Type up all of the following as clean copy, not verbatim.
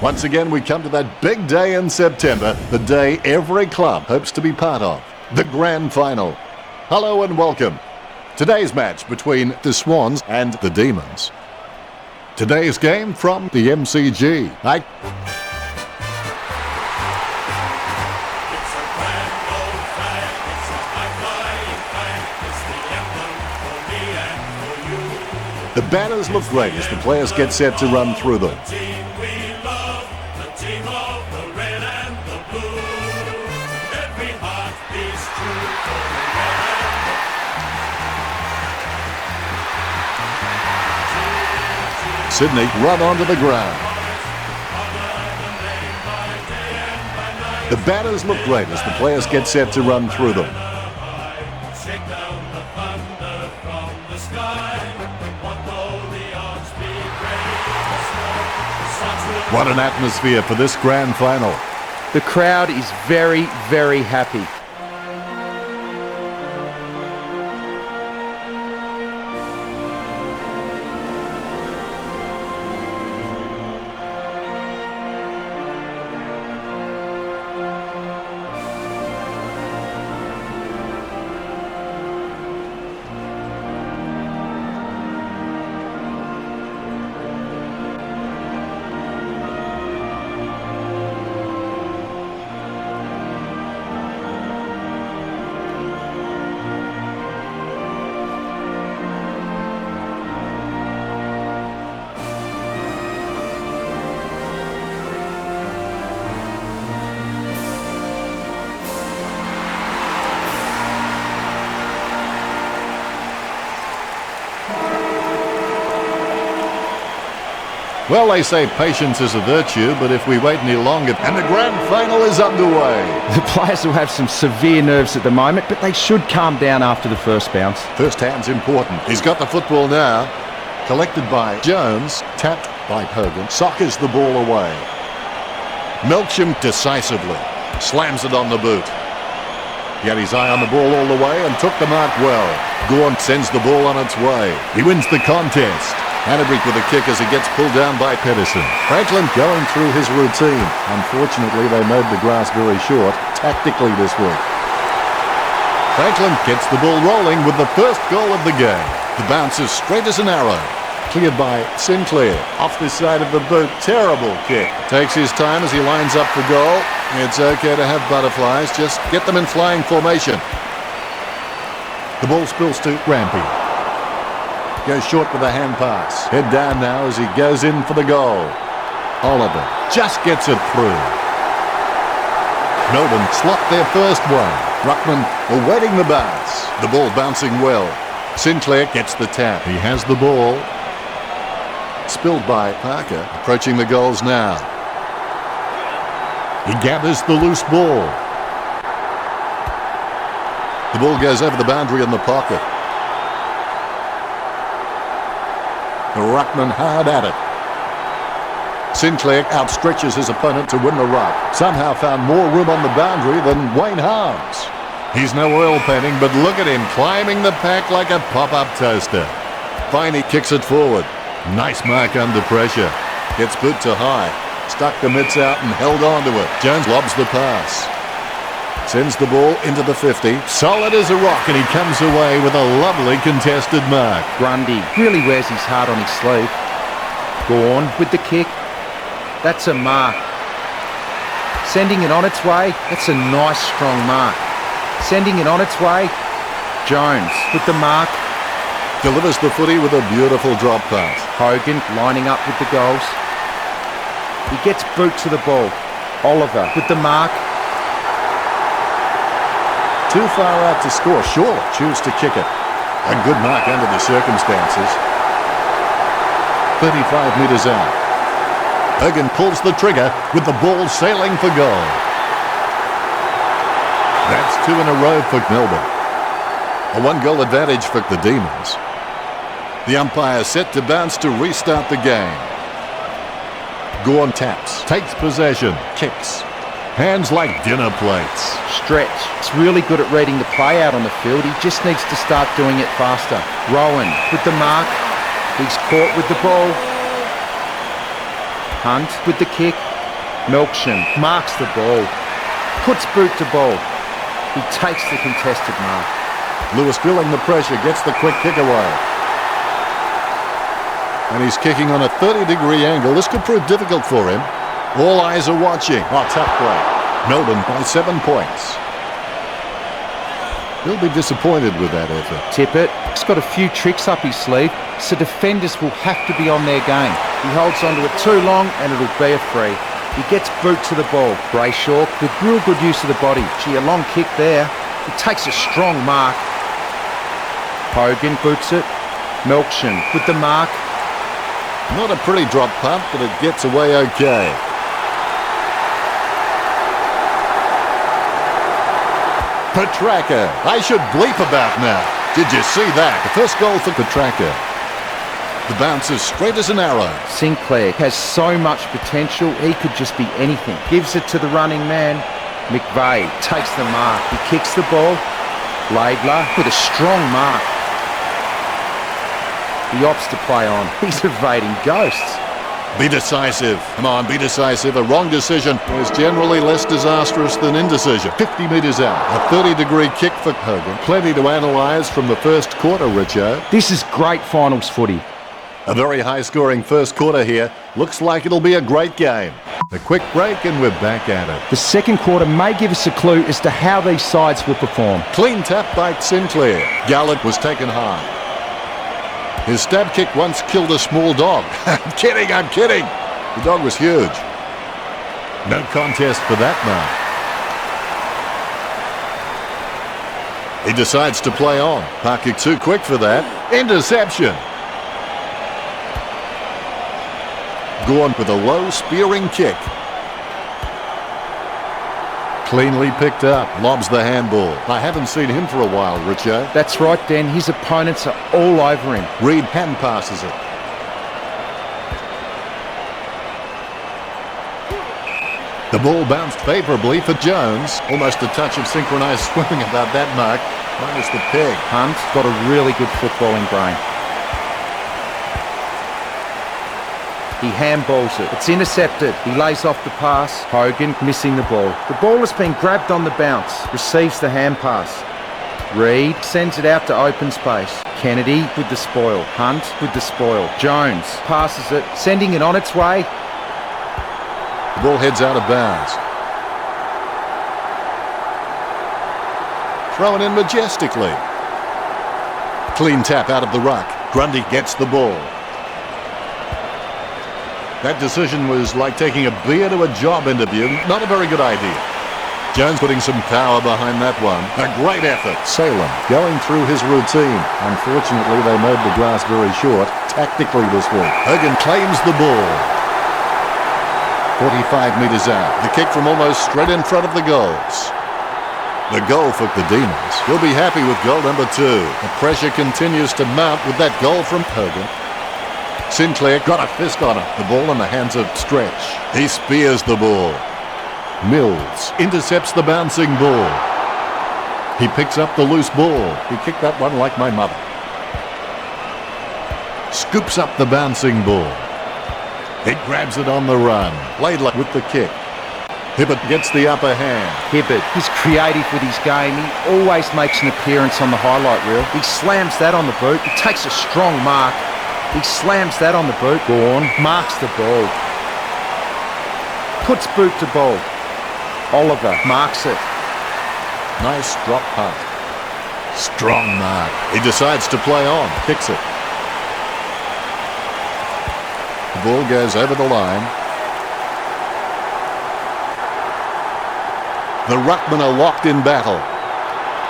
Once again, we come to that big day in September, the day every club hopes to be part of, the grand final. Hello and welcome. Today's match between the Swans and the Demons. Today's game from the MCG. The batters look great as the players get set to run through them. Sydney run onto the ground. The batters look great as the players get set to run through them. What an atmosphere for this grand final. The crowd is very, very happy. Well, they say patience is a virtue, but if we wait any longer, and the grand final is underway. The players will have some severe nerves at the moment, but they should calm down after the first bounce. First hand's important. He's got the football now. Collected by Jones, tapped by Hogan, soccers the ball away. Melksham decisively slams it on the boot. He had his eye on the ball all the way and took the mark well. Gaunt sends the ball on its way. He wins the contest. Hannebrick with a kick as he gets pulled down by Pedersen. Franklin going through his routine. Unfortunately, they mowed the grass very short tactically this week. Franklin gets the ball rolling with the first goal of the game. The bounce is straight as an arrow. Cleared by Sinclair. Off the side of the boot. Terrible kick. Takes his time as he lines up for goal. It's okay to have butterflies. Just get them in flying formation. The ball spills to Rampy. Goes short with a hand pass. Head down now as he goes in for the goal. Oliver just gets it through. Melbourne slopped their first one. Ruckman awaiting the bounce. The ball bouncing well. Sinclair gets the tap. He has the ball. Spilled by Parker. Approaching the goals now. He gathers the loose ball. The ball goes over the boundary in the pocket. Ruckman hard at it. Sinclair outstretches his opponent to win the ruck. Somehow found more room on the boundary than Wayne Harms. He's no oil painting, but look at him climbing the pack like a pop-up toaster. Finey kicks it forward. Nice mark under pressure. Gets boot to high. Stuck the mitts out and held on to it. Jones lobs the pass. Sends the ball into the 50. Solid as a rock, and he comes away with a lovely contested mark. Grundy really wears his heart on his sleeve. Gawn with the kick. That's a mark. Sending it on its way. That's a nice strong mark. Sending it on its way. Jones with the mark. Delivers the footy with a beautiful drop pass. Hogan lining up with the goals. He gets boot to the ball. Oliver with the mark. Too far out to score. Sure, choose to kick it. A good mark under the circumstances. 35 metres out. Hogan pulls the trigger with the ball sailing for goal. That's 2 in a row for Melbourne. A 1-goal advantage for the Demons. The umpire set to bounce to restart the game. Gawn taps, takes possession, kicks. Hands like dinner plates. Stretch. He's really good at reading the play out on the field. He just needs to start doing it faster. Rowan with the mark. He's caught with the ball. Hunt with the kick. Melksham marks the ball, puts boot to ball. He takes the contested mark. Lewis feeling the pressure, gets the quick kick away. And he's kicking on a 30-degree angle. This could prove difficult for him. All eyes are watching. Oh, tough play. Melbourne by 7 points. He'll be disappointed with that effort. Tippett, he's got a few tricks up his sleeve, so defenders will have to be on their game. He holds onto it too long and it'll be a free. He gets boot to the ball. Brayshaw with real good use of the body. Gee, a long kick there. He takes a strong mark. Hogan boots it. Melksham with the mark. Not a pretty drop punt, but it gets away okay. Petraka. I should bleep about now. Did you see that? The first goal for Petraka. The bounce is straight as an arrow. Sinclair has so much potential, he could just be anything. Gives it to the running man. McVeigh takes the mark. He kicks the ball. Laidler with a strong mark. He opts to play on. He's evading ghosts. Be decisive. Come on, be decisive. A wrong decision is generally less disastrous than indecision. 50 metres out. A 30-degree kick for Hogan. Plenty to analyse from the first quarter, Richo. This is great finals footy. A very high-scoring first quarter here. Looks like it'll be a great game. A quick break and we're back at it. The second quarter may give us a clue as to how these sides will perform. Clean tap by Sinclair. Gallant was taken high. His stab kick once killed a small dog. I'm kidding. The dog was huge. No contest for that man. He decides to play on. Parker too quick for that. Interception. Gorn with a low spearing kick. Cleanly picked up. Lobs the handball. I haven't seen him for a while, Richo. That's right, Dan. His opponents are all over him. Reed hand passes it. The ball bounced favourably for Jones. Almost a touch of synchronised swimming about that mark. Minus the peg. Hunt got a really good footballing brain. He handballs it. It's intercepted. He lays off the pass. Hogan missing the ball. The ball has been grabbed on the bounce. Receives the hand pass. Reed sends it out to open space. Kennedy with the spoil. Hunt with the spoil. Jones passes it, sending it on its way. The ball heads out of bounds. Thrown in majestically. Clean tap out of the ruck. Grundy gets the ball. That decision was like taking a beer to a job interview. Not a very good idea. Jones putting some power behind that one. A great effort. Salem going through his routine. Unfortunately, they mowed the grass very short tactically this week. Hogan claims the ball. 45 metres out. The kick from almost straight in front of the goals. The goal for the Demons. He'll be happy with goal number 2. The pressure continues to mount with that goal from Hogan. Sinclair got a fist on it. The ball in the hands of Stretch. He spears the ball. Mills intercepts the bouncing ball. He picks up the loose ball. He kicked that one like my mother. Scoops up the bouncing ball. He grabs it on the run. Laidler with the kick. Hibbert gets the upper hand. Hibbert, he's creative with his game. He always makes an appearance on the highlight reel. He slams that on the boot. He takes a strong mark. He slams that on the boot. Gorn marks the ball. Puts boot to ball. Oliver marks it. Nice drop punt. Strong mark. He decides to play on. Kicks it. The ball goes over the line. The ruckmen are locked in battle.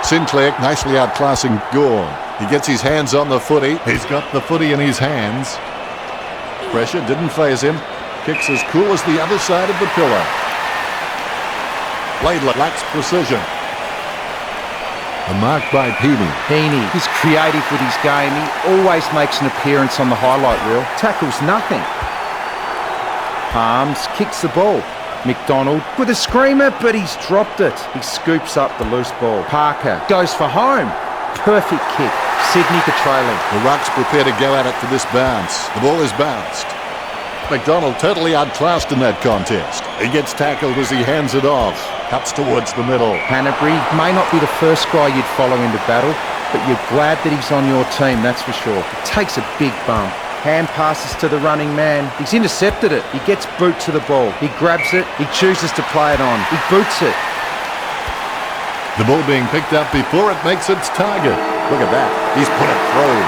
Sinclair nicely outclassing Gorn. He gets his hands on the footy. He's got the footy in his hands. Pressure didn't faze him. Kicks as cool as the other side of the pillar. Laidler lacks precision. A mark by Heaney. He's creative with his game. He always makes an appearance on the highlight reel. Tackles nothing. Palms kicks the ball. McDonald with a screamer, but he's dropped it. He scoops up the loose ball. Parker goes for home. Perfect kick. Sydney Petrolling. The Rucks prepare to go at it for this bounce. The ball is bounced. McDonald totally outclassed in that contest. He gets tackled as he hands it off. Cuts towards the middle. Hanbury may not be the first guy you'd follow into battle, but you're glad that he's on your team, that's for sure. It takes a big bump. Hand passes to the running man. He's intercepted it. He gets boot to the ball. He grabs it. He chooses to play it on. He boots it. The ball being picked up before it makes its target. Look at that. He's put it through.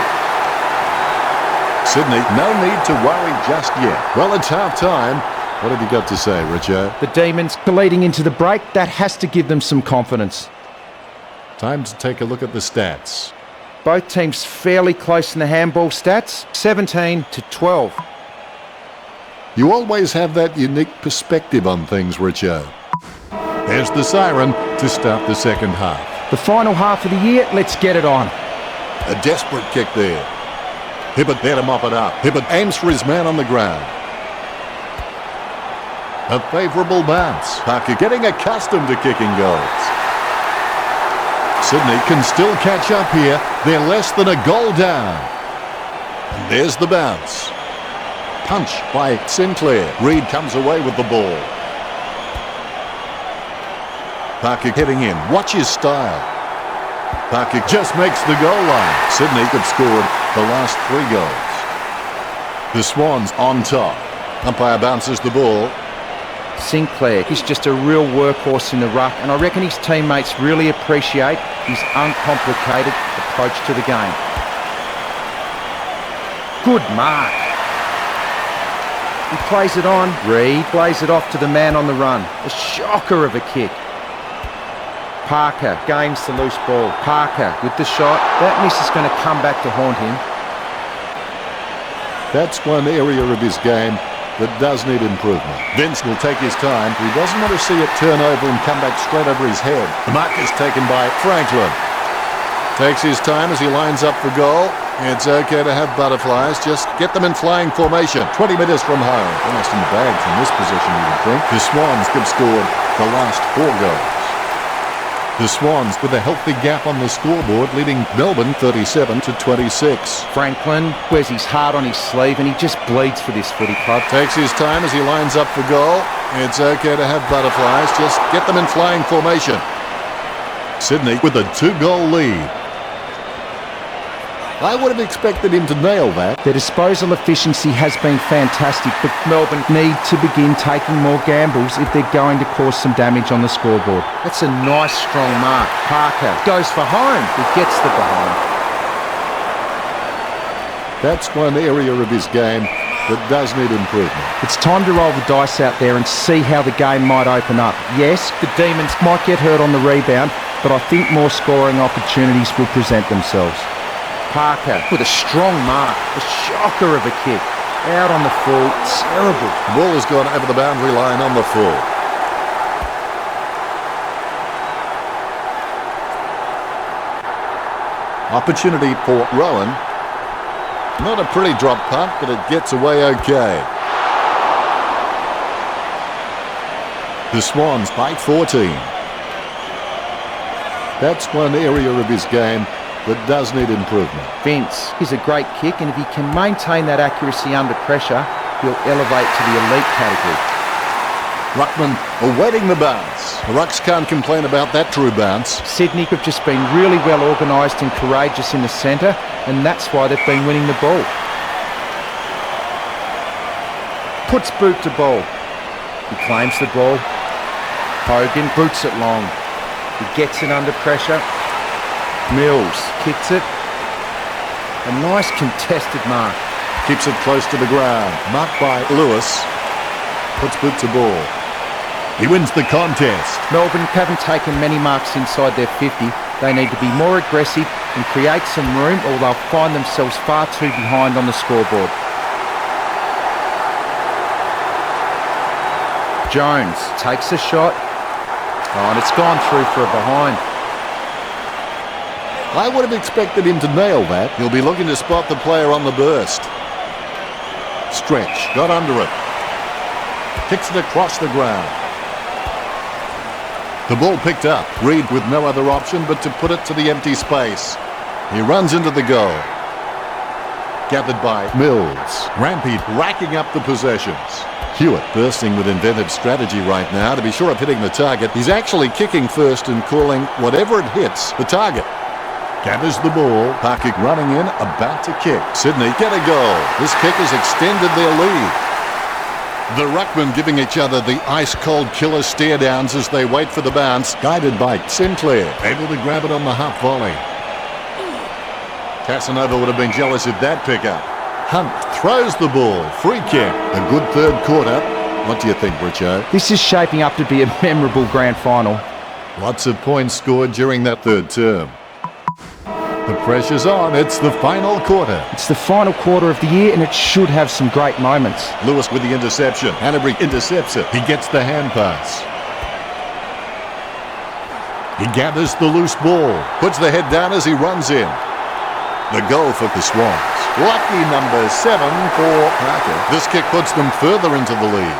Sydney, no need to worry just yet. Well, it's half time. What have you got to say, Richo? The Demons leading into the break, that has to give them some confidence. Time to take a look at the stats. Both teams fairly close in the handball stats, 17-12. You always have that unique perspective on things, Richo. There's the siren to start the second half. The final half of the year, let's get it on. A desperate kick there. Hibbert there to mop it up. Hibbert aims for his man on the ground. A favourable bounce. Parker getting accustomed to kicking goals. Sydney can still catch up here. They're less than a goal down. And there's the bounce. Punch by Sinclair. Reid comes away with the ball. Parker heading in. Watch his style. Parker just makes the goal line. Sydney have scored the last 3 goals. The Swans on top. Umpire bounces the ball. Sinclair, he's just a real workhorse in the ruck, and I reckon his teammates really appreciate his uncomplicated approach to the game. Good mark. He plays it on. Reid plays it off to the man on the run. A shocker of a kick. Parker gains the loose ball. Parker with the shot. That miss is going to come back to haunt him. That's one area of his game that does need improvement. Vince will take his time. He doesn't want to see it turn over and come back straight over his head. The mark is taken by Franklin. Takes his time as he lines up for goal. It's okay to have butterflies. Just get them in flying formation. 20 metres from home. Almost in the bag from this position, you would think. The Swans have scored the last 4 goals. The Swans with a healthy gap on the scoreboard, leading Melbourne 37-26. Franklin wears his heart on his sleeve and he just bleeds for this footy club. Takes his time as he lines up for goal. It's okay to have butterflies, just get them in flying formation. Sydney with a 2-goal lead. I would have expected him to nail that. Their disposal efficiency has been fantastic, but Melbourne need to begin taking more gambles if they're going to cause some damage on the scoreboard. That's a nice strong mark. Parker goes for home. He gets the behind. That's one area of his game that does need improvement. It's time to roll the dice out there and see how the game might open up. Yes, the Demons might get hurt on the rebound, but I think more scoring opportunities will present themselves. Parker with a strong mark, a shocker of a kick, out on the full, terrible. The ball has gone over the boundary line on the full. Opportunity for Rowan. Not a pretty drop punt, but it gets away okay. The Swans by 14. That's one area of his game that does need improvement. Vince is a great kick, and if he can maintain that accuracy under pressure, he'll elevate to the elite category. Ruckman awaiting the bounce. The Rucks can't complain about that true bounce. Sydney have just been really well organised and courageous in the centre, and that's why they've been winning the ball. Puts boot to ball. He claims the ball. Hogan boots it long. He gets it under pressure. Mills kicks it. A nice contested mark. Keeps it close to the ground. Marked by Lewis. Puts boot to ball. He wins the contest. Melbourne haven't taken many marks inside their 50. They need to be more aggressive and create some room, or they'll find themselves far too behind on the scoreboard. Jones takes a shot. Oh, and it's gone through for a behind. I would have expected him to nail that. He'll be looking to spot the player on the burst. Stretch, got under it. Kicks it across the ground. The ball picked up. Reid with no other option but to put it to the empty space. He runs into the goal. Gathered by Mills. Rampy racking up the possessions. Hewitt bursting with inventive strategy right now to be sure of hitting the target. He's actually kicking first and calling whatever it hits the target. Gathers the ball. Parker running in, about to kick. Sydney get a goal. This kick has extended their lead. The ruckmen giving each other the ice-cold killer stare-downs as they wait for the bounce, guided by Sinclair. Able to grab it on the half volley. Casanova would have been jealous of that pickup. Hunt throws the ball. Free kick. A good third quarter. What do you think, Richo? This is shaping up to be a memorable grand final. Lots of points scored during that third term. The pressure's on. It's the final quarter. It's the final quarter of the year and it should have some great moments. Lewis with the interception. Hanbury intercepts it. He gets the hand pass. He gathers the loose ball. Puts the head down as he runs in. The goal for the Swans. Lucky number 7 for Parker. This kick puts them further into the lead.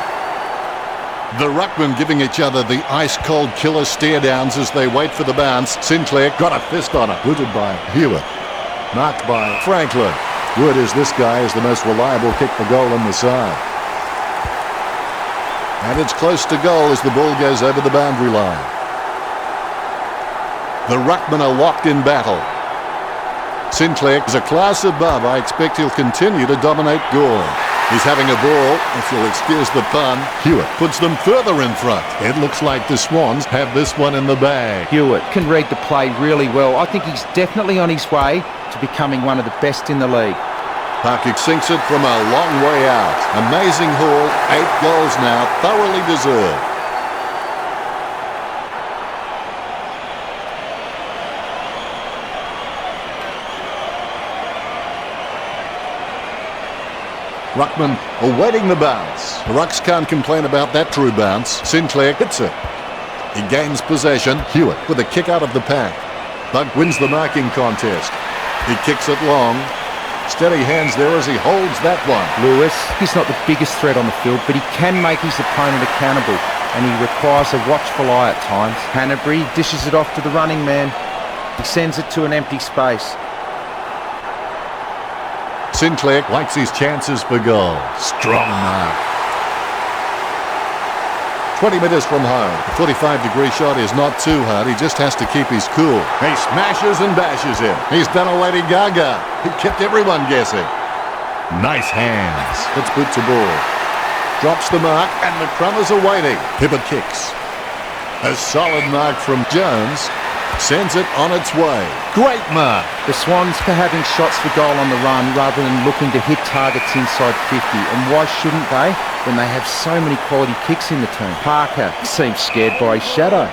The ruckmen giving each other the ice-cold killer stare-downs as they wait for the bounce. Sinclair got a fist on it. Booted by Hewitt. Marked by Franklin. Word is this guy is the most reliable kick for goal on the side. And it's close to goal as the ball goes over the boundary line. The ruckmen are locked in battle. Sinclair is a class above. I expect he'll continue to dominate Gore. He's having a ball, if you'll excuse the pun. Hewitt puts them further in front. It looks like the Swans have this one in the bag. Hewitt can read the play really well. I think he's definitely on his way to becoming one of the best in the league. Parker sinks it from a long way out. Amazing haul. 8 goals now, thoroughly deserved. Ruckman awaiting the bounce. The Rucks can't complain about that true bounce. Sinclair hits it. He gains possession. Hewitt with a kick out of the pack. Bug wins the marking contest. He kicks it long. Steady hands there as he holds that one. Lewis, he's not the biggest threat on the field, but he can make his opponent accountable, and he requires a watchful eye at times. Hanbury dishes it off to the running man. He sends it to an empty space. Sinclair likes his chances for goal. Strong mark. 20 metres from home. A 45-degree shot is not too hard. He just has to keep his cool. He smashes and bashes him. He's done a Lady Gaga. He kept everyone guessing. Nice hands. Let's boot to ball. Drops the mark and McCrummers are waiting. Hibbert kicks. A solid mark from Jones. Sends it on its way. Great mark. The Swans are having shots for goal on the run rather than looking to hit targets inside 50. And why shouldn't they when they have so many quality kicks in the team? Parker seems scared by his shadow.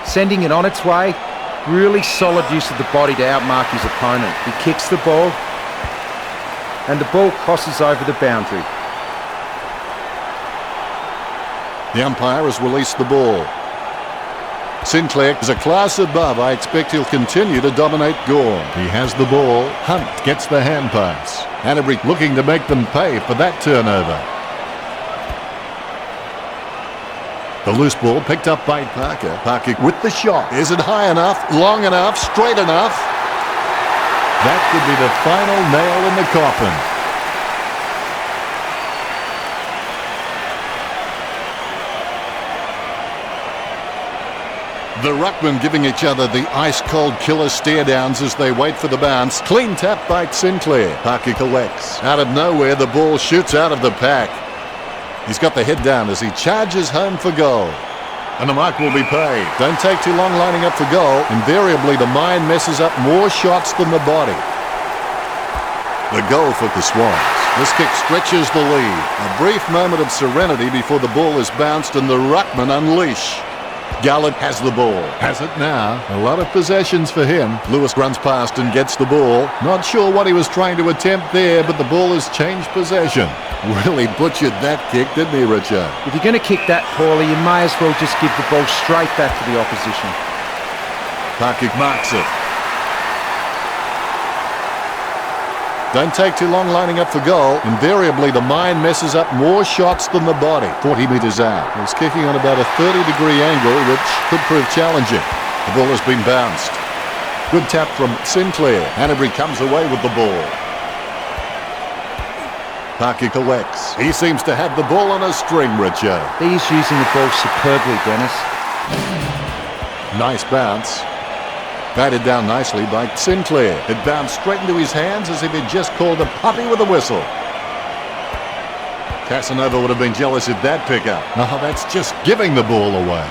Sending it on its way. Really solid use of the body to outmark his opponent. He kicks the ball and the ball crosses over the boundary. The umpire has released the ball. Sinclair is a class above. I expect he'll continue to dominate Gore. He has the ball. Hunt gets the hand pass. Hanbury looking to make them pay for that turnover. The loose ball picked up by Parker. Parker with the shot. Is it high enough, long enough, straight enough? That could be the final nail in the coffin. The ruckmen giving each other the ice-cold killer stare-downs as they wait for the bounce. Clean tap by Sinclair. Parker collects. Out of nowhere, the ball shoots out of the pack. He's got the head down as he charges home for goal. And the mark will be paid. Don't take too long lining up for goal. Invariably, the mind messes up more shots than the body. The goal for the Swans. This kick stretches the lead. A brief moment of serenity before the ball is bounced and the ruckmen unleash. Gallant has the ball. Has it now. A lot of possessions for him. Lewis runs past and gets the ball. Not sure what he was trying to attempt there, but the ball has changed possession. Really butchered that kick, didn't he, Richard? If you're going to kick that poorly, you may as well just give the ball straight back to the opposition. Parker marks it. Don't take too long lining up for goal. Invariably, the mind messes up more shots than the body. 40 metres out. He's kicking on about a 30-degree angle, which could prove challenging. The ball has been bounced. Good tap from Sinclair. Hanbury comes away with the ball. Parker collects. He seems to have the ball on a string, Richo. He is using the ball superbly, Dennis. Nice bounce. Batted down nicely by Sinclair. It bounced straight into his hands as if he'd just called a puppy with a whistle. Casanova would have been jealous of that pickup. Oh, that's just giving the ball away.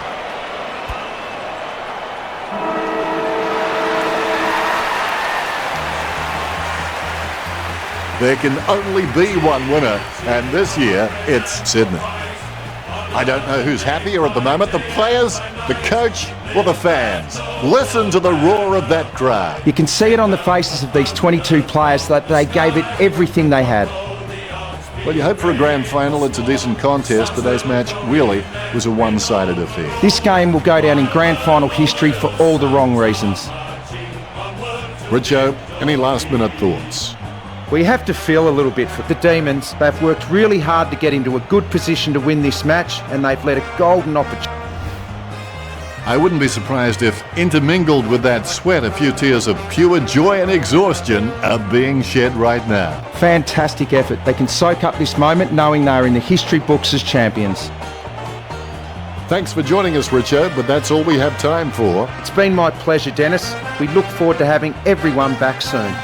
There can only be one winner, and this year it's Sydney. I don't know who's happier at the moment, the players, the coach, or the fans. Listen to the roar of that crowd. You can see it on the faces of these 22 players that they gave it everything they had. Well, you hope for a grand final. It's a decent contest. Today's match really was a one-sided affair. This game will go down in grand final history for all the wrong reasons. Richo, any last-minute thoughts? We have to feel a little bit for the Demons. They've worked really hard to get into a good position to win this match, and they've let a golden opportunity. I wouldn't be surprised if, intermingled with that sweat, a few tears of pure joy and exhaustion are being shed right now. Fantastic effort. They can soak up this moment knowing they are in the history books as champions. Thanks for joining us, Richo, but that's all we have time for. It's been my pleasure, Dennis. We look forward to having everyone back soon.